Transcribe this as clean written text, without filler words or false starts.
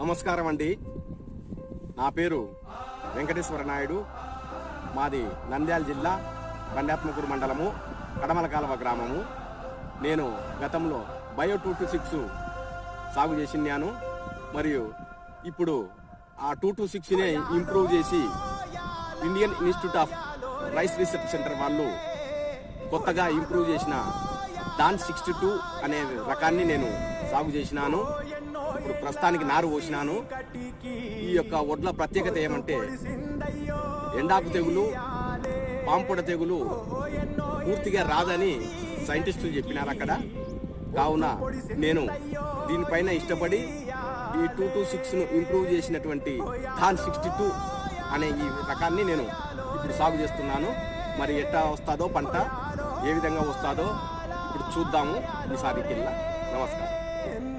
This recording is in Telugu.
నమస్కారం అండి. నా పేరు వెంకటేశ్వర నాయుడు. మాది నంద్యాల జిల్లా బండాత్మకూరు మండలము కడమల కాలువ గ్రామము. నేను గతంలో బయో 226 సాగు చేసినాను. మరియు ఇప్పుడు ఆ 226నే ఇంప్రూవ్ చేసి Indian institute of rice research centre వాళ్ళు కొత్తగా ఇంప్రూవ్ చేసిన డాన్ 62 అనే రకాన్ని నేను సాగు చేసినాను. ఇప్పుడు ప్రస్తుతానికి నారు పోసినాను. ఈ యొక్క వడ్ల ప్రత్యేకత ఏమంటే ఎండాకు తెగులు, పాంపొడ తెగులు పూర్తిగా రాదని సైంటిస్టులు చెప్పినారు అక్కడ. కావున నేను దీనిపైన ఇష్టపడి ఈ 226ను ఇంప్రూవ్ చేసినటువంటి డాన్ 62 అనే ఈ రకాన్ని నేను ఇప్పుడు సాగు చేస్తున్నాను. మరి ఎట్లా వస్తుందో పంట, ఏ విధంగా వస్తుందో ఇప్పుడు చూద్దాము ఈసారికి. నమస్కారం.